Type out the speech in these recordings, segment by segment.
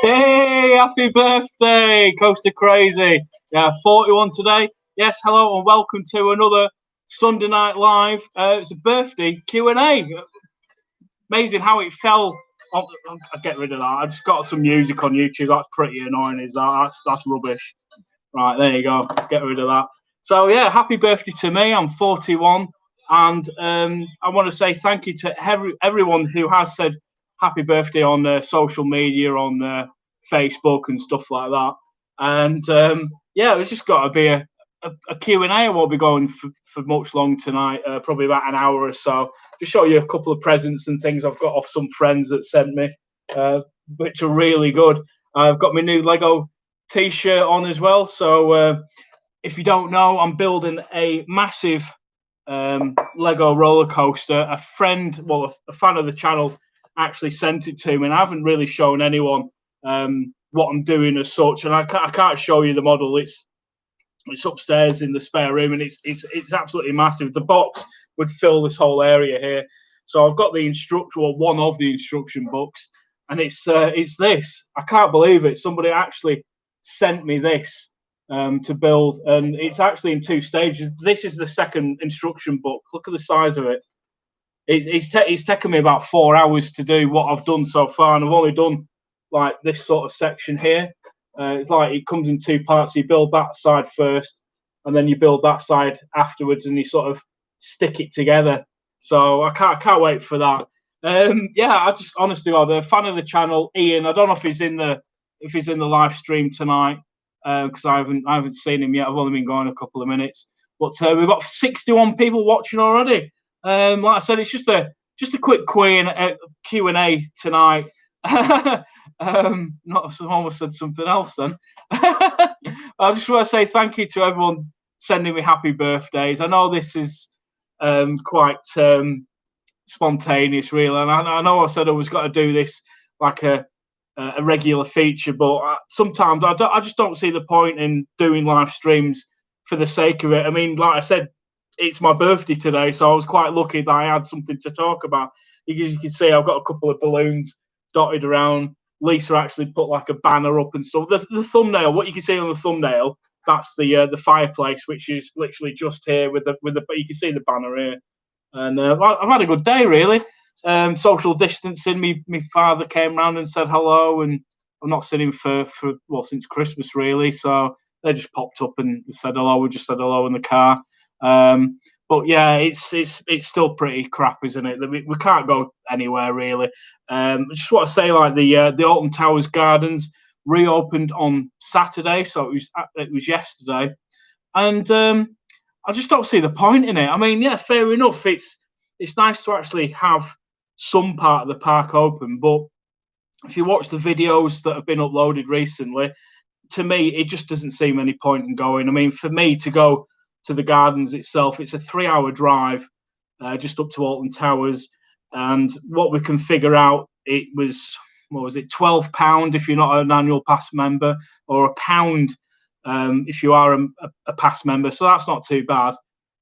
Hey, happy birthday, Coaster Crazy. Yeah, 41 today. Yes, hello and welcome to another Sunday Night Live. It's a birthday Q&A. Amazing how it fell. I'll get rid of that. I just got some music on YouTube. That's pretty annoying, is that? That's rubbish. Right, there you go. Get rid of that. So, yeah, happy birthday to me. I'm 41. And I want to say thank you to everyone who has said happy birthday on social media, on Facebook and stuff like that. And yeah, it's just got to be a Q&A. I won't be going for much long tonight, probably about an hour or so. Just show you a couple of presents and things I've got off some friends that sent me, which are really good. I've got my new Lego T-shirt on as well. So if you don't know, I'm building a massive Lego roller coaster. A friend, well, a fan of the channel actually sent it to me, and I haven't really shown anyone what I'm doing as such. And I can't show you the model. It's upstairs in the spare room, and it's absolutely massive. The box would fill this whole area here. So I've got the instruction, or one of the instruction books, and it's this. I can't believe it. Somebody actually sent me this to build, and it's actually in two stages. This is the second instruction book. Look at the size of it. It's taken me about 4 hours to do what I've done so far, and I've only done like this sort of section here. It's like it comes in two parts. You build that side first, and then you build that side afterwards, and you sort of stick it together. So I can't wait for that. Yeah, I just honestly, I'm a fan of the channel, Ian. I don't know if he's in the live stream tonight because I haven't seen him yet. I've only been going a couple of minutes, but we've got 61 people watching already. Like I said, it's just a quick Q&A tonight. Not almost said something else then. I just want to say thank you to everyone sending me happy birthdays. I know this is quite spontaneous, really, and I know I said I was got to do this like a regular feature, but sometimes I just don't see the point in doing live streams for the sake of it. I mean, like I said, it's my birthday today, so I was quite lucky that I had something to talk about. You can see I've got a couple of balloons dotted around. Lisa actually put like a banner up and stuff. The thumbnail, what you can see on the thumbnail, that's the fireplace, which is literally just here with the you can see the banner here. And I've had a good day, really. Social distancing. My father came round and said hello, and I've not seen him for since Christmas, really. So they just popped up and said hello. We just said hello in the car. But yeah, it's still pretty crap, isn't it? We can't go anywhere really. I just want to say, like the Alton Towers Gardens reopened on Saturday, so it was yesterday, and I just don't see the point in it. I mean, yeah, fair enough. It's nice to actually have some part of the park open, but if you watch the videos that have been uploaded recently, to me, it just doesn't seem any point in going. I mean, for me to go to the gardens itself, it's a 3-hour drive just up to Alton Towers. And what we can figure out, it was, what was it, £12 if you're not an annual pass member, or £1 if you are a pass member. So that's not too bad.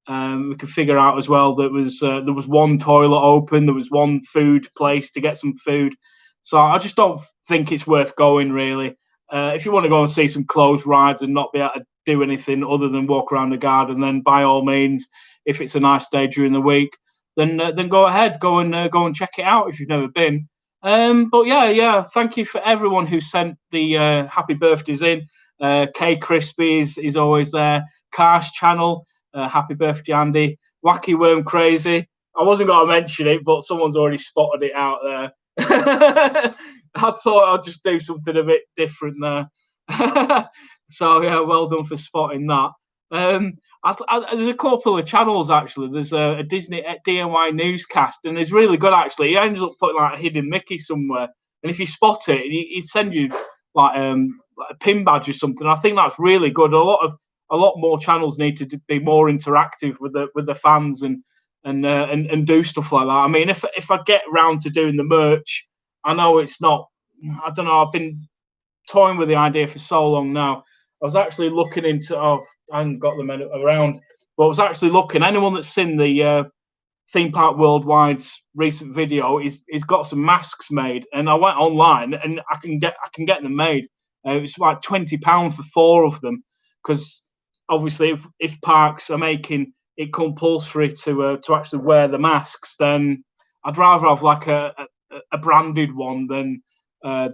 We could figure out as well that there was one toilet open, there was one food place to get some food. So I just don't think it's worth going, really. If you want to go and see some closed rides and not be able to do anything other than walk around the garden, then by all means, if it's a nice day during the week, then go ahead, go and check it out if you've never been. But yeah, thank you for everyone who sent the happy birthdays in. K Crispy is always there. Cars Channel, happy birthday, Andy. Wacky Worm Crazy. I wasn't going to mention it, but someone's already spotted it out there. I thought I'd just do something a bit different there. So yeah, well done for spotting that. There's a couple of channels actually. There's a Disney DIY newscast, and it's really good actually. He ends up putting like a hidden Mickey somewhere, and if you spot it, he sends you like a pin badge or something. I think that's really good. A lot more channels need to be more interactive with the fans and do stuff like that. I mean, if I get round to doing the merch, I know it's not. I don't know. I've been toying with the idea for so long now. I was actually looking into. I haven't got them around, but I was actually looking. Anyone that's seen the Theme Park Worldwide's recent video. He's got some masks made, and I went online and I can get them made. It's like £20 for 4 of them, because obviously if parks are making it compulsory to actually wear the masks, then I'd rather have like a branded one than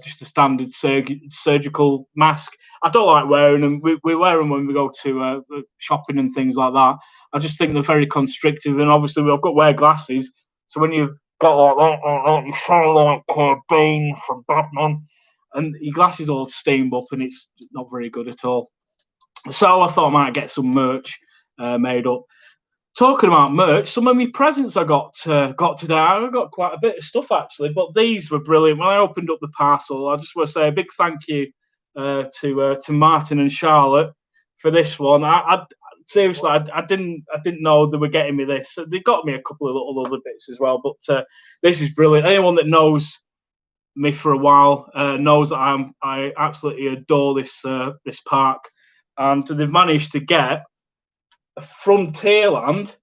just a standard surgical mask. I don't like wearing them. We wear them when we go to shopping and things like that. I just think they're very constrictive, and obviously I've got to wear glasses. So when you've got like that, you sound like Bane from Batman, and your glasses all steamed up, and it's not very good at all. So I thought I might get some merch made up. Talking about merch, some of my presents I got today. I got quite a bit of stuff actually, but these were brilliant. When I opened up the parcel, I just want to say a big thank you to Martin and Charlotte for this one. I seriously, I didn't know they were getting me this. They got me a couple of little other bits as well, but this is brilliant. Anyone that knows me for a while knows that I absolutely adore this park, and they've managed to get a Frontierland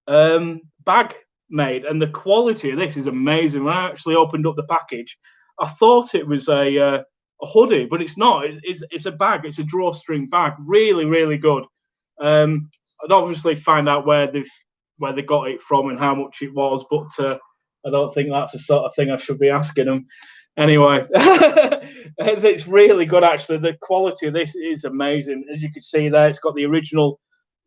bag made, and the quality of this is amazing. When I actually opened up the package, I thought it was a hoodie, but it's not. It's a bag. It's a drawstring bag. Really, really good. I'd obviously find out where they got it from and how much it was, but I don't think that's the sort of thing I should be asking them. Anyway, it's really good actually. The quality of this is amazing. As you can see there, it's got the original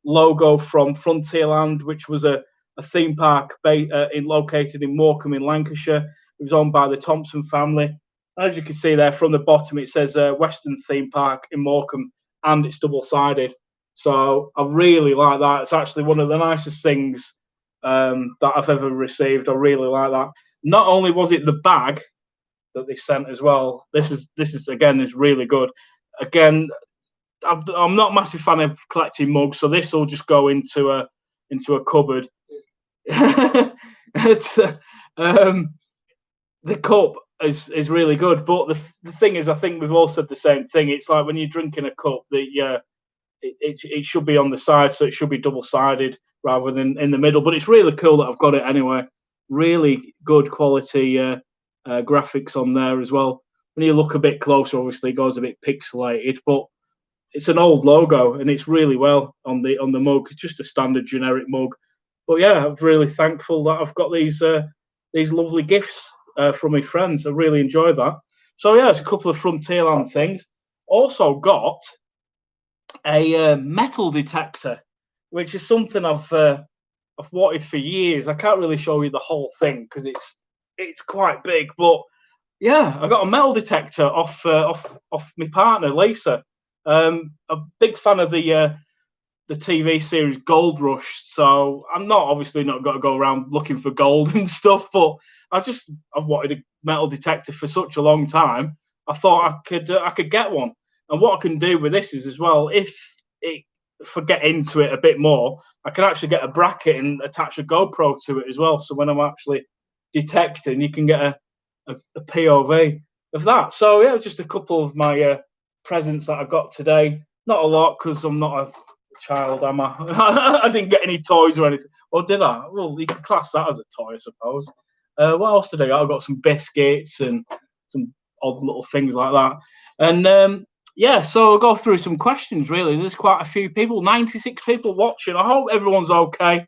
logo from Frontierland, which was a theme park located in Morecambe in Lancashire. It was owned by the Thompson family. As you can see there from the bottom, it says Western Theme Park in Morecambe, and it's double-sided. So I really like that. It's actually one of the nicest things that I've ever received. I really like that. Not only was it the bag that they sent as well, this is again is really good. Again, I'm not a massive fan of collecting mugs, so this will just go into a cupboard. It's, the cup is really good, but the thing is, I think we've all said the same thing. It's like when you're drinking a cup, that it should be on the side, so it should be double-sided rather than in the middle. But it's really cool that I've got it anyway. Really good quality graphics on there as well. When you look a bit closer, obviously it goes a bit pixelated, but it's an old logo and it's really well on the mug. It's just a standard generic mug. But yeah, I'm really thankful that I've got these lovely gifts from my friends. I really enjoy that. So yeah, it's a couple of Frontierland things. Also got a metal detector, which is something I've wanted for years. I can't really show you the whole thing because it's quite big, but yeah, I got a metal detector off my partner Lisa. A big fan of the TV series Gold Rush, so I'm obviously not got to go around looking for gold and stuff, but I've wanted a metal detector for such a long time. I thought I could get one, and what I can do with this is as well, if I get into it a bit more, I can actually get a bracket and attach a GoPro to it as well. So when I'm actually detecting, you can get a POV of that. So yeah, just a couple of my presents that I got today. Not a lot because I'm not a child, am I? I didn't get any toys or anything. Or did I? Well, you can class that as a toy, I suppose. What else did I get? I got some biscuits and some odd little things like that. And yeah, so I'll go through some questions, really. There's quite a few people, 96 people watching. I hope everyone's okay.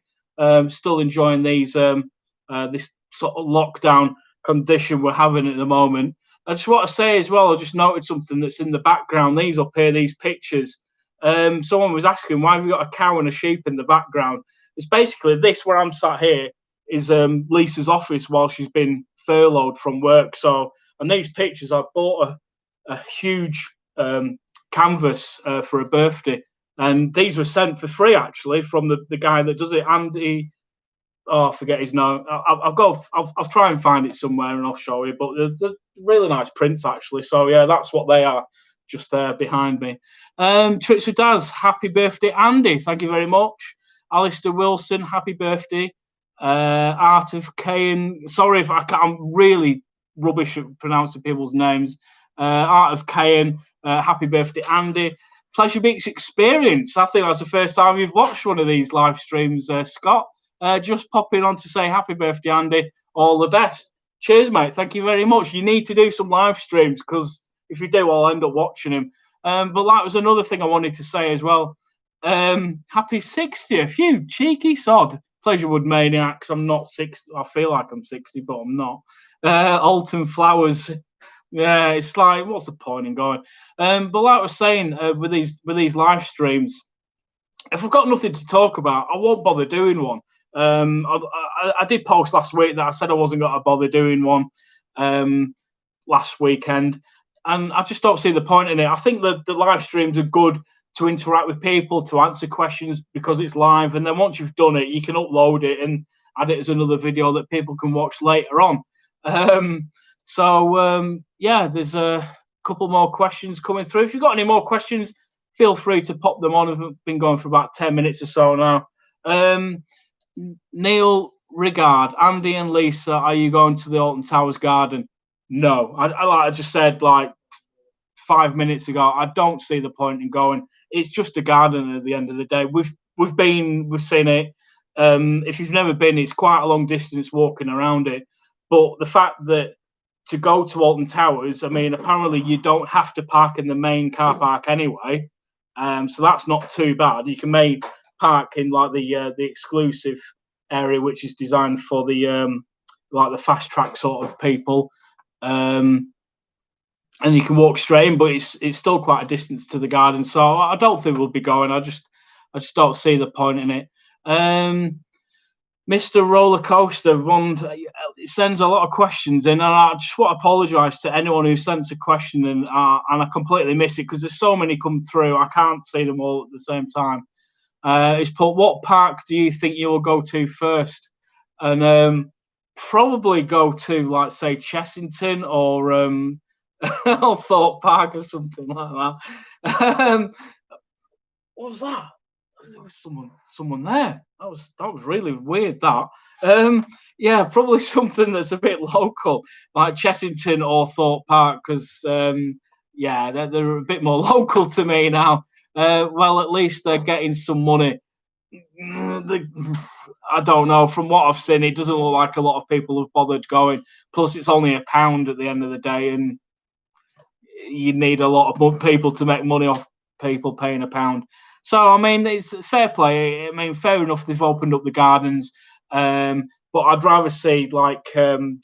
Still enjoying these this sort of lockdown condition we're having at the moment. I just want to say as well, I just noted something that's in the background. These up here, these pictures. Someone was asking, why have you got a cow and a sheep in the background? It's basically this, where I'm sat here, is Lisa's office while she's been furloughed from work. So, and these pictures, I bought a huge canvas for a birthday, and these were sent for free actually from the guy that does it, Andy. Oh, I forget his name. I'll try and find it somewhere and I'll show you. But they're really nice prints actually. So yeah, that's what they are, just there behind me. Tricks with Daz, happy birthday, Andy. Thank you very much. Alistair Wilson, happy birthday. Art of Cain. Sorry if I'm really rubbish at pronouncing people's names. Art of Cain, happy birthday, Andy. Pleasure Beach Experience. I think that's the first time you've watched one of these live streams, Scott. Just popping on to say happy birthday, Andy. All the best. Cheers, mate. Thank you very much. You need to do some live streams because if you do, I'll end up watching him. But that was another thing I wanted to say as well. Happy 60th, you cheeky sod. Pleasurewood Maniacs. I'm not 60. I feel like I'm 60, but I'm not. Alton Flowers. Yeah, it's like, what's the point in going? But like I was saying, with these live streams, if I've got nothing to talk about, I won't bother doing one. I did post last week that I said I wasn't going to bother doing one last weekend, and I just don't see the point in it. I think that the live streams are good to interact with people, to answer questions because it's live, and then once you've done it, you can upload it and add it as another video that people can watch later on. Yeah, there's a couple more questions coming through. If you've got any more questions, feel free to pop them on. I've been going for about 10 minutes or so now. Neil Rigard, Andy and Lisa, are you going to the Alton Towers garden? No. I just said like 5 minutes ago, I don't see the point in going. It's just a garden at the end of the day. We've seen it. If you've never been, it's quite a long distance walking around it. But the fact that to go to Alton Towers, I mean, apparently you don't have to park in the main car park anyway. So that's not too bad. You can park in like the exclusive area, which is designed for the like the fast track sort of people. And you can walk straight in, but it's still quite a distance to the garden. So I don't think we'll be going. I just don't see the point in it. Mr. Rollercoaster it sends a lot of questions in, and I just want to apologise to anyone who sends a question and I completely miss it because there's so many come through. I can't see them all at the same time. He's put, what park do you think you will go to first? And probably go to, like, say, Chessington or Thorpe Park or something like that. What was that? There was someone there. That was really weird. Yeah, probably something that's a bit local, like Chessington or Thorpe Park, because yeah, they're a bit more local to me now. Well, at least they're getting some money. I don't know. From what I've seen, it doesn't look like a lot of people have bothered going. Plus, it's only £1 at the end of the day, and you need a lot of people to make money off people paying £1. So, I mean, it's fair play. I mean, fair enough, they've opened up the gardens. But I'd rather see, like,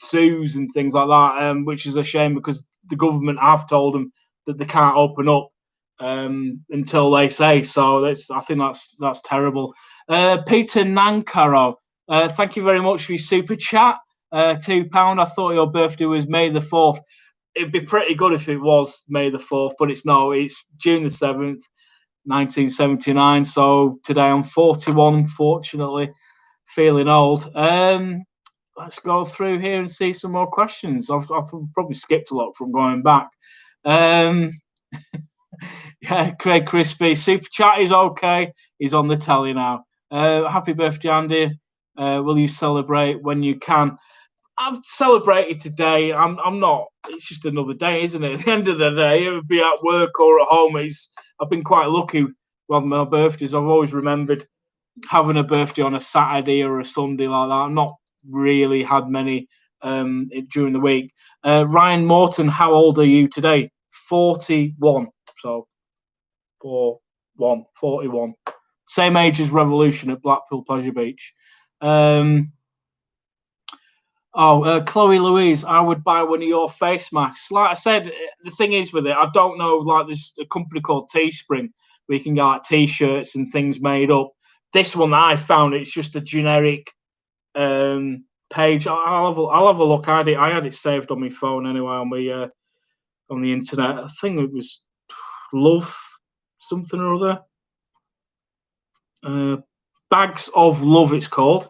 zoos and things like that, which is a shame because the government have told them that they can't open up until they say so. I think that's terrible. Peter Nankaro, thank you very much for your super chat. £2. I thought your birthday was May the 4th. It'd be pretty good if it was May the 4th, but it's June the 7th. 1979. So today I'm 41, unfortunately, feeling old. Let's go through here and see some more questions. I've probably skipped a lot from going back. Yeah, Craig Crispy, super chat is okay. He's on the telly now. Happy birthday, Andy. Will you celebrate when you can? I've celebrated today. I'm not. It's just another day, isn't it? At the end of the day, it would be at work or at home. I've been quite lucky with my birthdays. I've always remembered having a birthday on a Saturday or a Sunday like that. I've not really had many during the week. Ryan Morton, how old are you today? 41. So 41. Same age as Revolution at Blackpool Pleasure Beach. Chloe Louise, I would buy one of your face masks. Like I said, the thing is with it, I don't know, like there's a company called Teespring where you can get like t-shirts and things made up. This one that I found, it's just a generic page. I'll have a look at it. I had it saved on my phone anyway on the internet. I think it was Love something or other. Bags of Love, it's called.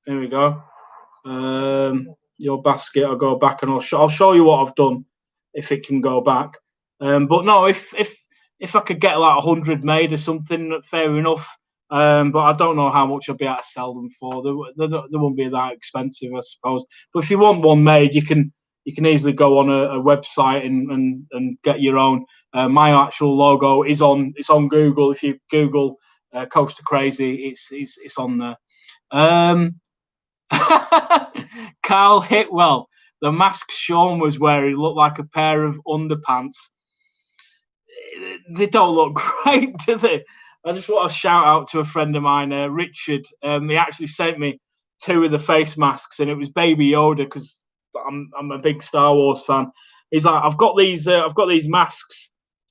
There we go. Your basket. I'll go back and I'll show you what I've done if it can go back. But no, if I could get like 100 made or something, fair enough. But I don't know how much I'll be able to sell them for. They won't be that expensive, I suppose. But if you want one made, you can easily go on a website and get your own. My actual logo is on Google. If you Google Coaster Crazy. It's on there. Carl Hitwell, the mask Sean was wearing looked like a pair of underpants. They don't look great, do they? I just want to shout out to a friend of mine, Richard. He actually sent me 2 of the face masks, and it was Baby Yoda because I'm a big Star Wars fan. He's like, I've got these masks,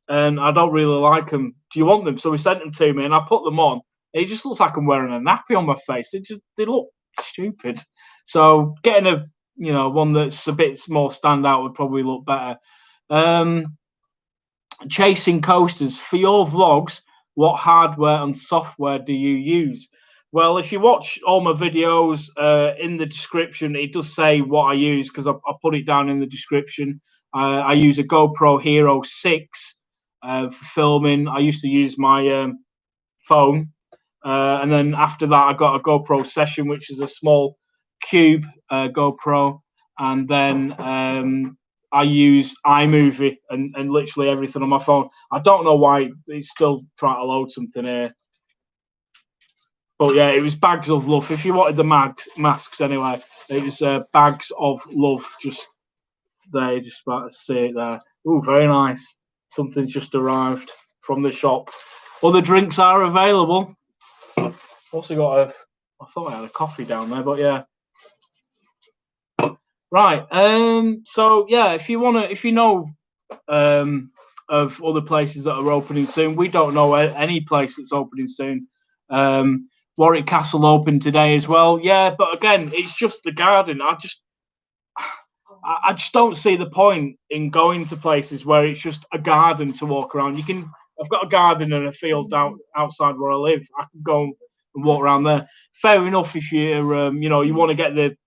and I don't really like them. Do you want them? So he sent them to me, and I put them on. It just looks like I'm wearing a nappy on my face. They look stupid. So getting a one that's a bit more standout would probably look better. Chasing Coasters, for your vlogs, what hardware and software do you use? Well, if you watch all my videos, in the description, it does say what I use because I put it down in the description. I use a GoPro Hero 6 for filming. I used to use my phone. And then after that, I got a GoPro Session, which is a small cube GoPro. And then I use iMovie and literally everything on my phone. I don't know why it's still trying to load something here. But yeah, it was Bags of Love. If you wanted the masks anyway, it was Bags of Love. Just there, just about to see it there. Oh, very nice. Something's just arrived from the shop. Other drinks are available. Also got I thought I had a coffee down there, but yeah. Right. So yeah, if you know of other places that are opening soon, we don't know any place that's opening soon. Warwick Castle opened today as well. Yeah, but again, it's just the garden. I just don't see the point in going to places where it's just a garden to walk around. I've got a garden and a field outside where I live. I can go and walk around there. Fair enough if you're, you want to get the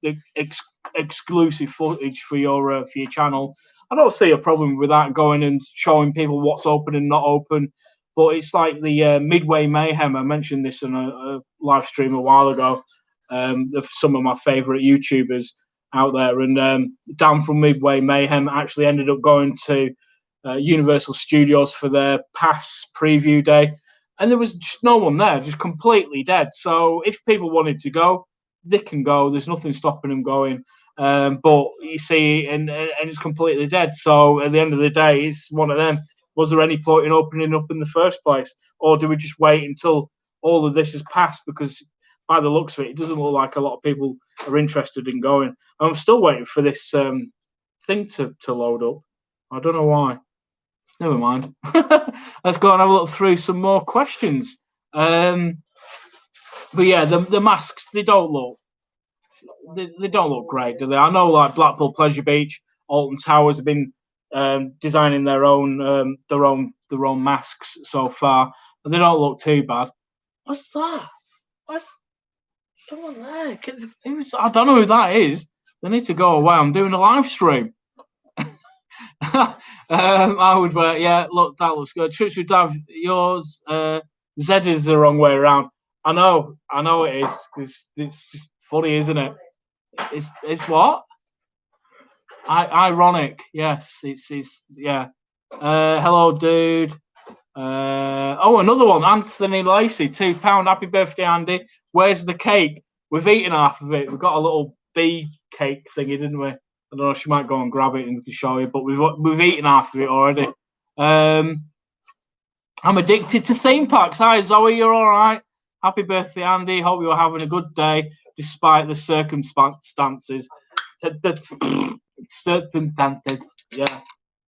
exclusive footage for your channel. I don't see a problem with that, going and showing people what's open and not open. But it's like the Midway Mayhem. I mentioned this in a live stream a while ago. Of some of my favourite YouTubers out there, and Dan from Midway Mayhem actually ended up going to Universal Studios for their pass preview day, and there was just no one there, just completely dead. So if people wanted to go, they can go. There's nothing stopping them going. But you see, and it's completely dead. So at the end of the day, it's one of them. Was there any point in opening up in the first place, or do we just wait until all of this has passed? Because by the looks of it, it doesn't look like a lot of people are interested in going. I'm still waiting for this thing to load up. I don't know why. Never mind. Let's go and have a look through some more questions. But yeah, the masks, they don't look great, do they? I know, like Blackpool Pleasure Beach, Alton Towers have been designing their own masks so far, but they don't look too bad. What's that? What's someone there? I don't know who that is. They need to go away. I'm doing a live stream. I would wear, yeah, look, that looks good. Trips with Dav, yours, Z is the wrong way around. I know it is. It's just funny, isn't it? It's what? Ironic, yes. It's yeah. Hello, dude. Another one. Anthony Lacey, £2. Happy birthday, Andy. Where's the cake? We've eaten half of it. We've got a little bee cake thingy, didn't we? I don't know. She might go and grab it and we can show you. But we've eaten half of it already. I'm addicted to theme parks. Hi, Zoe. You're all right? Happy birthday, Andy. Hope you're having a good day despite the circumstances. Circumstances. Yeah,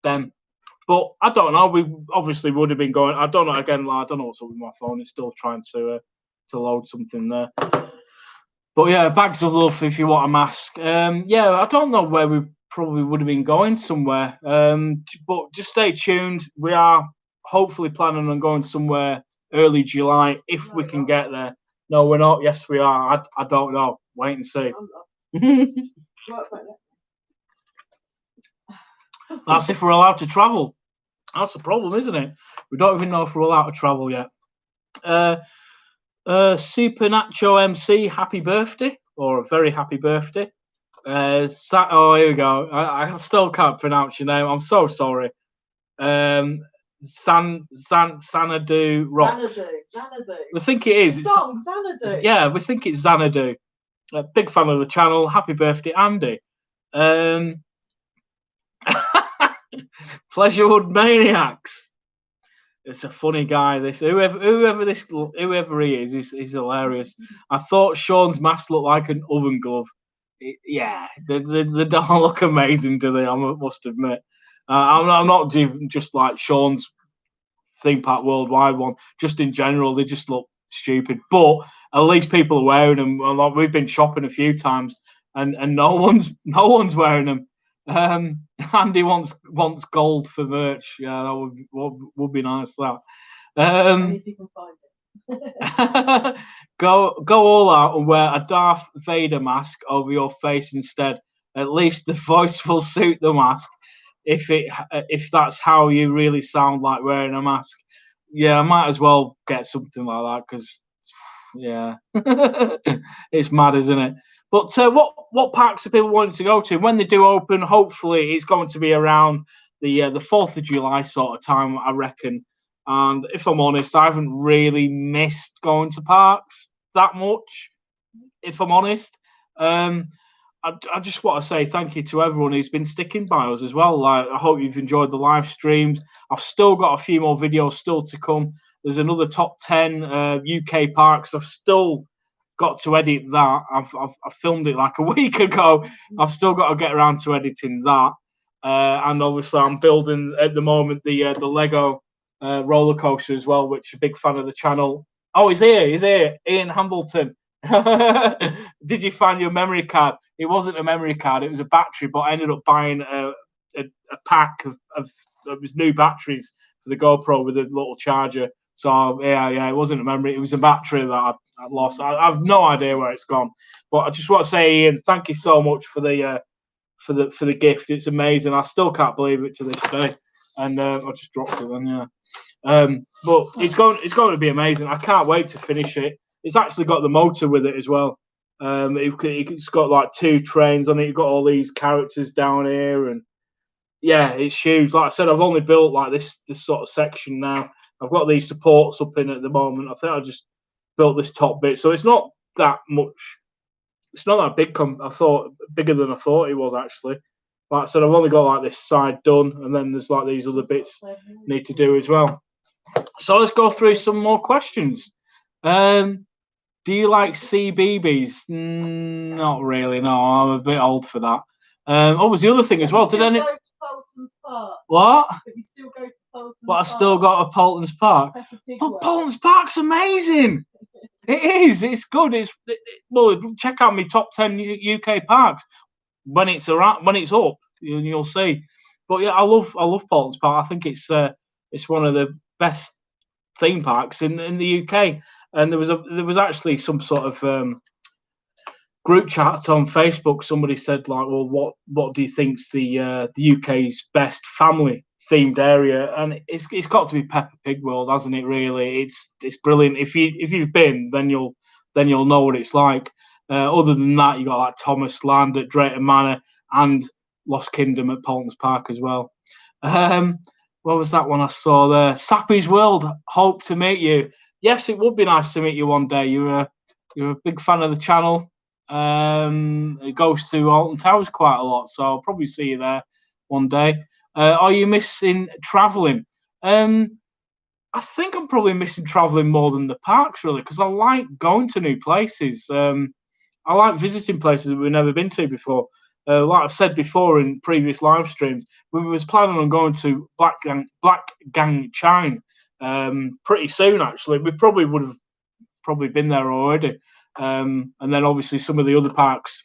them. But I don't know. We obviously would have been going. I don't know. Again, I don't know what's up with my phone. It's still trying to load something there. But yeah, Bags of Love. If you want a mask, yeah, I don't know where we probably would have been going somewhere. But just stay tuned. We are hopefully planning on going somewhere early July if we can get there. No, we're not. Yes, we are. I don't know. Wait and see. That's if we're allowed to travel. That's the problem, isn't it? We don't even know if we're allowed to travel yet. Super Nacho MC, happy birthday, or a very happy birthday. Here we go. I still can't pronounce your name. I'm so sorry. Xanadu Rocks. Xanadu. We think it is. The song Xanadu. Yeah, we think it's Xanadu. A big fan of the channel. Happy birthday, Andy. Pleasurewood Maniacs. It's a funny guy. This whoever he is, he's hilarious. I thought Sean's mask looked like an oven glove. Yeah, they don't look amazing, do they? I must admit. I'm not just like Sean's theme park worldwide one. Just in general, they just look stupid. But at least people are wearing them. Like, we've been shopping a few times, and no one's wearing them. Andy wants gold for merch. Yeah, that would be nice. That. If you can find it. Go all out and wear a Darth Vader mask over your face instead. At least the voice will suit the mask. If that's how you really sound like wearing a mask, yeah, I might as well get something like that because, yeah, it's mad, isn't it? But what parks are people wanting to go to when they do open? Hopefully, it's going to be around the 4th of July sort of time, I reckon. And if I'm honest, I haven't really missed going to parks that much. If I'm honest, I just want to say thank you to everyone who's been sticking by us as well. Like, I hope you've enjoyed the live streams. I've still got a few more videos still to come. There's another top 10 UK parks. I've still got to edit that. I've filmed it like a week ago. I've still got to get around to editing that. And obviously, I'm building at the moment the Lego Rollercoaster as well, which I'm a big fan of the channel. Oh, he's here. Ian Hambleton. Did you find your memory card? It wasn't a memory card, it was a battery, but I ended up buying a pack of new batteries for the GoPro with a little charger. So yeah, it wasn't a memory, it was a battery that I lost. I have no idea where it's gone. But I just want to say, Ian, thank you so much for the gift. It's amazing. I still can't believe it to this day. And I just dropped it then, yeah. But it's going to be amazing. I can't wait to finish it. It's actually got the motor with it as well. It's got like 2 trains on it. You've got all these characters down here, and yeah, it's huge. Like I said, I've only built like this sort of section now. I've got these supports up in at the moment. I think I just built this top bit, so it's not that much. It's not that big. I thought bigger than I thought it was actually. Like I said, I've only got like this side done, and then there's like these other bits need to do as well. So let's go through some more questions. Do you like CBeebies? Not really. No, I'm a bit old for that. What was the other thing as well? Did any? Go to Polton's Park. What? But you still go to Polton's But I Park. still got a Polton's Park. But Polton's Park's amazing. It is. It's good. Well, check out my top 10 UK parks when it's around, when it's up. You'll see. But yeah, I love Polton's Park. I think it's one of the best theme parks in the UK. And there was actually some sort of group chat on Facebook. Somebody said like, "Well, what do you think's the UK's best family themed area?" And it's got to be Peppa Pig World, hasn't it? Really, it's brilliant. If you've been, then you'll know what it's like. Other than that, you got like Thomas Land at Drayton Manor and Lost Kingdom at Polton's Park as well. What was that one I saw there? Sappy's World. Hope to meet you. Yes, it would be nice to meet you one day. You're a big fan of the channel. It goes to Alton Towers quite a lot, so I'll probably see you there one day. Are you missing travelling? I think I'm probably missing travelling more than the parks, really, because I like going to new places. I like visiting places that we've never been to before. Like I've said before in previous live streams, we was planning on going to Black Gang Chine pretty soon. Actually, we probably would have been there already. And then obviously some of the other parks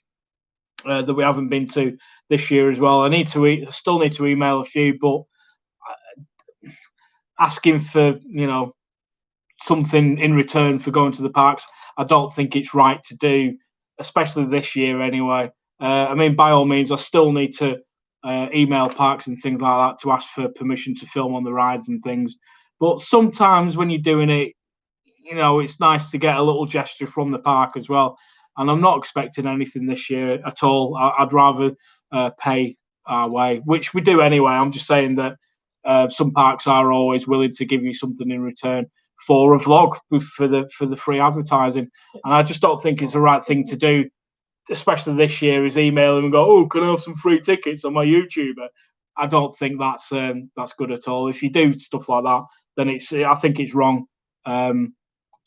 that we haven't been to this year as well. I still need to email a few, but asking for something in return for going to the parks, I don't think it's right to do, especially this year anyway. I mean, by all means, I still need to email parks and things like that to ask for permission to film on the rides and things. But sometimes when you're doing it, it's nice to get a little gesture from the park as well. And I'm not expecting anything this year at all. I'd rather pay our way, which we do anyway. I'm just saying that some parks are always willing to give you something in return for a vlog for the free advertising, and I just don't think it's the right thing to do, especially this year. Is email them and go, "Oh, can I have some free tickets on my YouTuber?" I don't think that's good at all. If you do stuff like that, then I think it's wrong.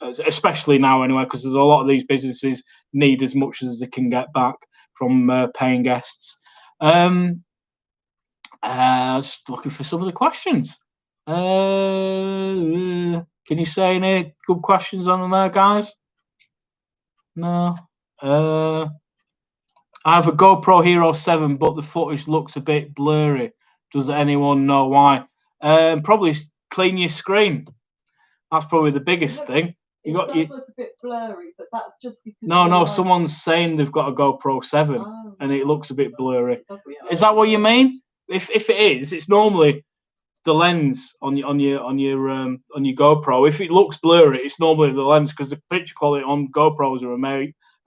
Especially now anyway, because there's a lot of these businesses need as much as they can get back from paying guests. I was looking for some of the questions. Can you say any good questions on there, guys? No. I have a GoPro Hero 7, but the footage looks a bit blurry. Does anyone know why? Probably clean your screen. That's probably the biggest thing. It does look a bit blurry, but that's just because... No, someone's saying they've got a GoPro 7 and it looks a bit blurry. Is that what you mean? If it is, it's normally the lens on your GoPro. If it looks blurry, it's normally the lens, because the picture quality on GoPros are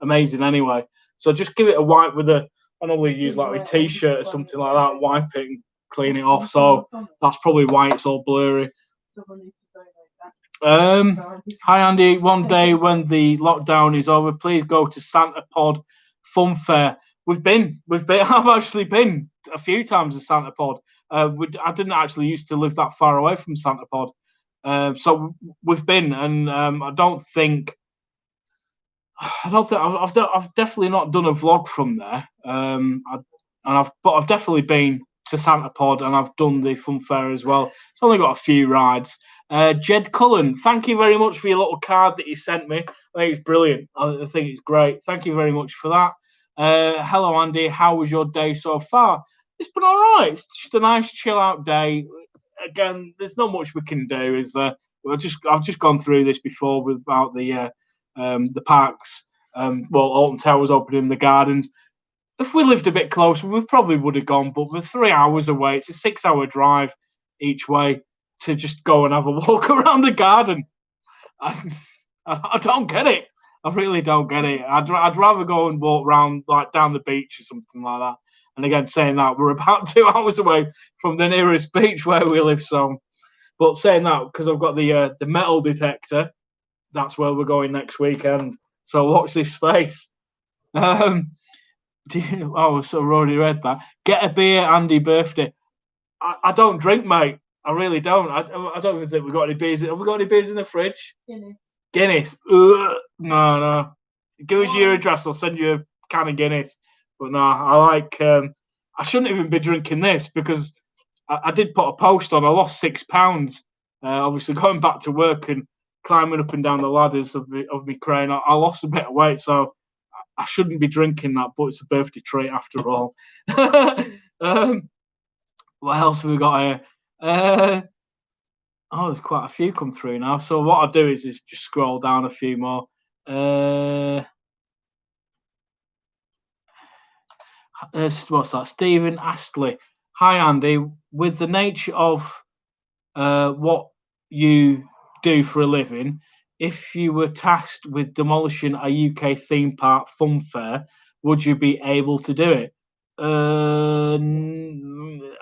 amazing anyway. So just give it a wipe with I normally use like a t-shirt or something like that, wipe it and clean it off. So that's probably why it's all blurry. Hi Andy, one day when the lockdown is over, please go to Santa Pod Fun Fair. I've actually been a few times to Santa Pod. I didn't actually used to live that far away from Santa Pod, so we've been, and I've definitely not done a vlog from there. But I've definitely been to Santa Pod, and I've done the Fun Fair as well. It's only got a few rides. Jed Cullen, thank you very much for your little card that you sent me. I think it's brilliant. I think it's great. Thank you very much for that. Hello, Andy. How was your day so far? It's been all right. It's just a nice, chill-out day. Again, there's not much we can do, is there? I've just gone through this before about the parks. Alton Towers opening the gardens. If we lived a bit closer, we probably would have gone. But we're 3 hours away. It's a 6-hour drive each way to just go and have a walk around the garden. I don't get it. I really don't get it. I'd rather go and walk around, like down the beach or something like that. And again, saying that, we're about 2 hours away from the nearest beach where we live. So, but saying that, because I've got the metal detector, that's where we're going next weekend. So watch this space. So I've already read that. Get a beer, Andy birthday. I don't drink, mate. I really don't. I don't even think we've got any beers. Have we got any beers in the fridge? Guinness. Ugh. No. Give us your address. I'll send you a can of Guinness. But no, I like... I shouldn't even be drinking this, because I did put a post on. I lost £6. Obviously, going back to work and climbing up and down the ladders of my crane, I lost a bit of weight. So I shouldn't be drinking that, but it's a birthday treat after all. What else have we got here? There's quite a few come through now. So what I'll do is just scroll down a few more. What's that? Stephen Astley. Hi, Andy. With the nature of what you do for a living, if you were tasked with demolishing a UK theme park fun fair, would you be able to do it?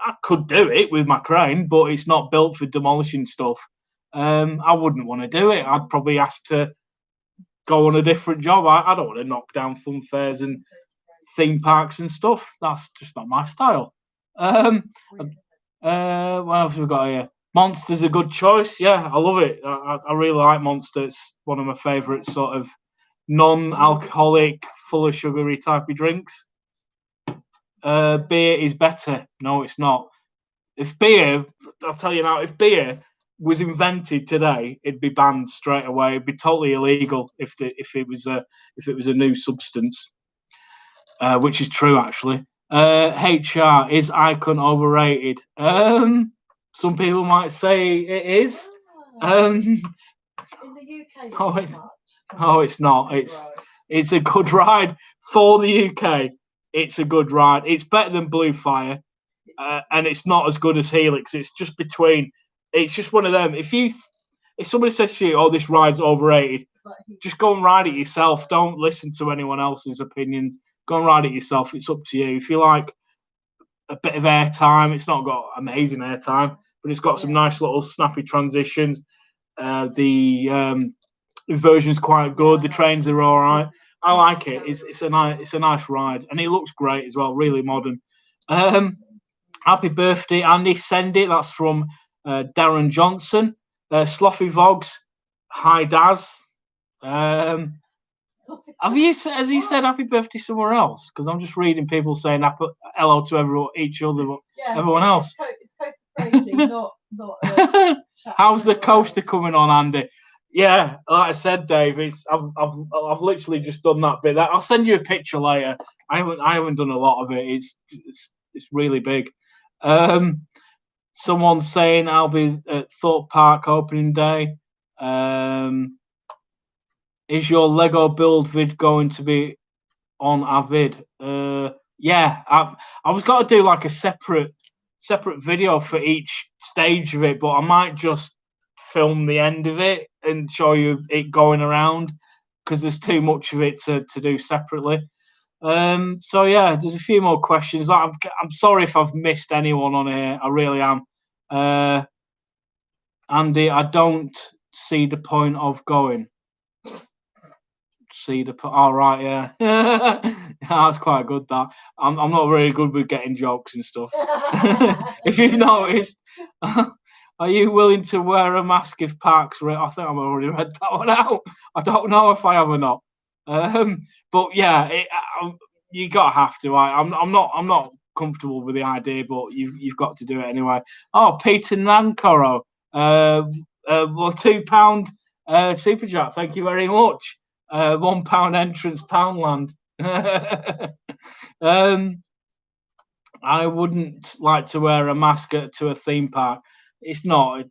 I could do it with my crane, but it's not built for demolishing stuff. I wouldn't want to do it. I'd probably ask to go on a different job. I don't want to knock down fun fairs and theme parks and stuff. That's just not my style. What else have we got here? Monster's a good choice. Yeah, I love it. I really like Monster. It's one of my favourite sort of non-alcoholic, full of sugary type of drinks. Beer is better. No, it's not. I'll tell you now, if beer was invented today, it'd be banned straight away. It'd be totally illegal if it was a new substance, which is true actually. HR, is Icon overrated? Some people might say it is. In the UK, it's not. It's a good ride for the UK. It's a good ride. It's better than Blue Fire, and it's not as good as Helix. It's just between. It's just one of them. If somebody says to you, "Oh, this ride's overrated," just go and ride it yourself. Don't listen to anyone else's opinions. Go and ride it yourself. It's up to you. If you like a bit of airtime, it's not got amazing airtime, but it's got some nice little snappy transitions. The version's quite good. The trains are all right. I like it. It's a nice ride, and it looks great as well. Really modern. Happy birthday, Andy. Send it. That's from Darren Johnson. Sloppy Vogs. Hi, Daz. Has he said happy birthday somewhere else? Because I'm just reading people saying hello to each other, but everyone else. It's crazy, not How's the coaster coming on, Andy? Yeah, like I said, Dave, I've literally just done that bit. I'll send you a picture later. I haven't done a lot of it. It's really big. Someone's saying I'll be at Thorpe Park opening day. Is your Lego build vid going to be on our vid? Yeah, I was going to do like a separate video for each stage of it, but I might just film the end of it and show you it going around because there's too much of it to do separately. So yeah, there's a few more questions. I'm sorry if I've missed anyone on here. I really am. Andy, I don't see the point of going. All right, yeah. That's quite good. That I'm not very good with getting jokes and stuff. If you've noticed, are you willing to wear a mask if parks? I think I've already read that one out. I don't know if I have or not. But yeah, you gotta have to. I'm not comfortable with the idea, but you've got to do it anyway. Oh, Peter Nankoro, well, £2 super chat. Thank you very much. £1 entrance, Poundland. I wouldn't like to wear a mask to a theme park. It's not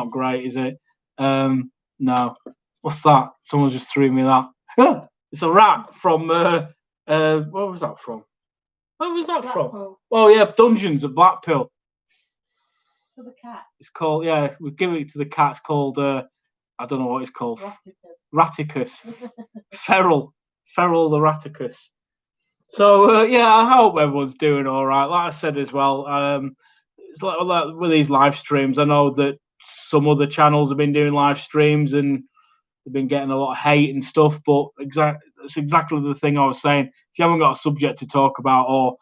great, is it? No. What's that? Someone just threw me that. It's a rat from where was that from? Where was that from? Oh yeah, Dungeons at Blackpool. For the cat. It's called, yeah, we give it to the cat. It's called I don't know what it's called. Raticus. Feral the Raticus. So yeah, I hope everyone's doing all right. Like I said as well, it's like with these live streams. I know that some other channels have been doing live streams and they've been getting a lot of hate and stuff. But it's exactly the thing I was saying. If you haven't got a subject to talk about or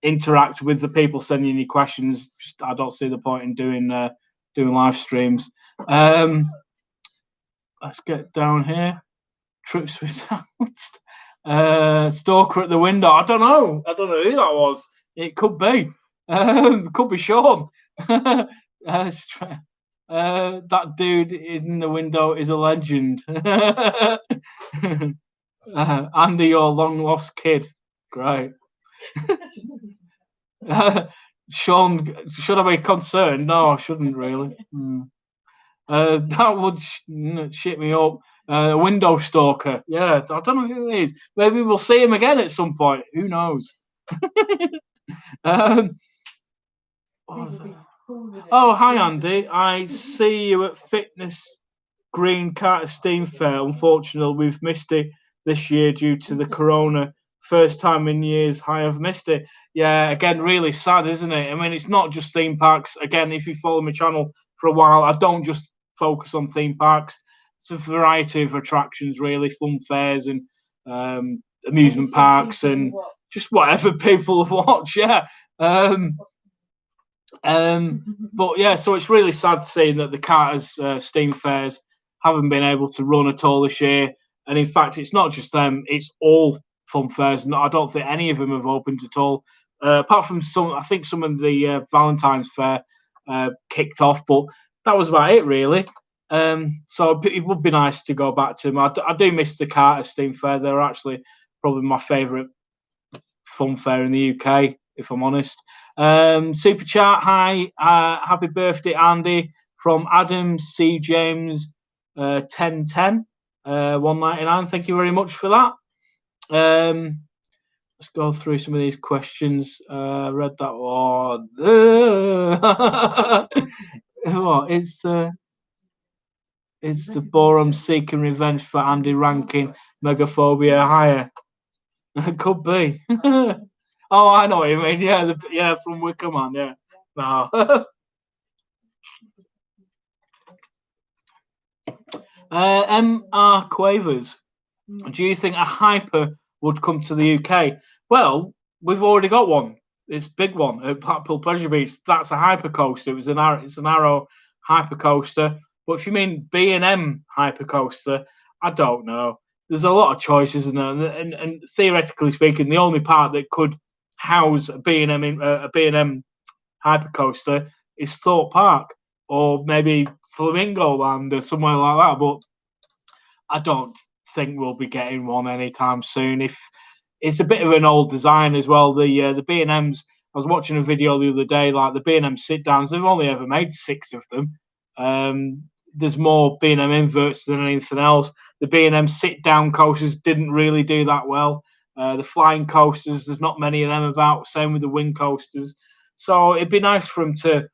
interact with the people sending you questions, I don't see the point in doing live streams. Let's get down here. Trips with Stalker at the window. I don't know who that was. It could be. Could be Sean. That dude in the window is a legend. Andy, your long lost kid. Great. Sean, should I be concerned? No, I shouldn't really. That would shit me up. Window Stalker. Yeah, I don't know who it is. Maybe we'll see him again at some point. Who knows? What was that? Oh, hi, Andy. I see you at Fitness Green Carter Steam Fair. Unfortunately, we've missed it this year due to the corona. First time in years I have missed it. Yeah, again, really sad, isn't it? I mean, it's not just theme parks. Again, if you follow my channel for a while, I don't just focus on theme parks. It's a variety of attractions, really, fun fairs and amusement parks and just whatever people watch. Yeah. But yeah, so it's really sad seeing that the Carter's Steam Fairs haven't been able to run at all this year. And in fact, it's not just them; it's all fun fairs. No, I don't think any of them have opened at all, apart from some. I think some of the Valentine's Fair kicked off, but that was about it, really. So it would be nice to go back to them. I do miss the Carter Steam Fair. They're actually probably my favourite fun fair in the UK, if I'm honest. Super chat, hi, happy birthday, Andy, from Adam C. James 1010 199. Thank you very much for that. Let's go through some of these questions. Read that one. What is it's the Borum seeking revenge for Andy ranking Megaphobia higher. It could be. Oh, I know what you mean. Yeah, from Wicker Man. Yeah. No. M.R. Quavers. Do you think a hyper would come to the UK? Well, we've already got one. It's a big one at Blackpool Pleasure Beach. That's a hyper coaster. It's an arrow hyper coaster. But if you mean B&M hyper coaster, I don't know. There's a lot of choices, and theoretically speaking, the only part that could house a B&M hyper coaster is Thorpe Park or maybe Flamingo Land or somewhere like that. But I don't think we'll be getting one anytime soon. If it's a bit of an old design as well, the B&Ms. I was watching a video the other day, like the B&M sit downs. They've only ever made 6 of them. There's more B&M inverts than anything else. The B&M sit down coasters didn't really do that well. The flying coasters, there's not many of them about. Same with the wing coasters. So it'd be nice for them to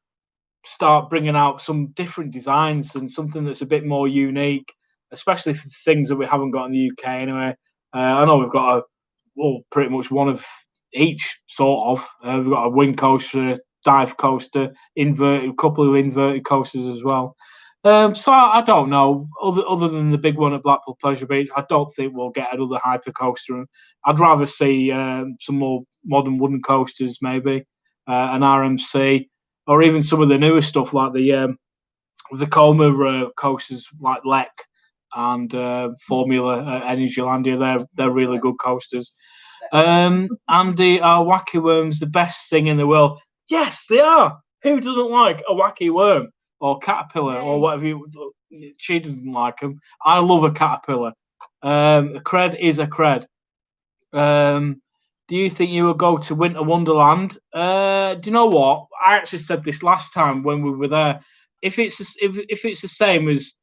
start bringing out some different designs and something that's a bit more unique, especially for things that we haven't got in the UK anyway. I know we've got pretty much one of each sort of. We've got a wing coaster, a dive coaster, a couple of inverted coasters as well. So I don't know. Other than the big one at Blackpool Pleasure Beach, I don't think we'll get another hyper coaster. I'd rather see some more modern wooden coasters, maybe an RMC, or even some of the newer stuff like the Coma coasters like Lek and Formula Energylandia. They're really good coasters. Andy, are wacky worms the best thing in the world? Yes, they are. Who doesn't like a wacky worm or caterpillar or whatever? She doesn't like them. I love a caterpillar. A cred is a cred. Do you think you will go to Winter Wonderland? Do you know what? I actually said this last time when we were there. If it's the same as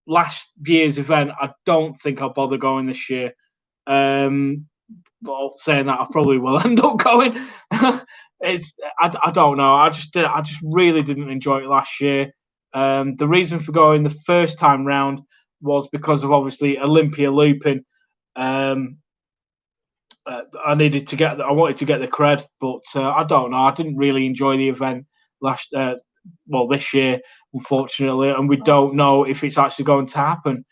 last year's event, I don't think I'll bother going this year. But saying that, I probably will end up going. I don't know. I just really didn't enjoy it last year. The reason for going the first time round was because of obviously Olympia looping. I wanted to get the cred, but I don't know. I didn't really enjoy the event this year, unfortunately, and we don't know if it's actually going to happen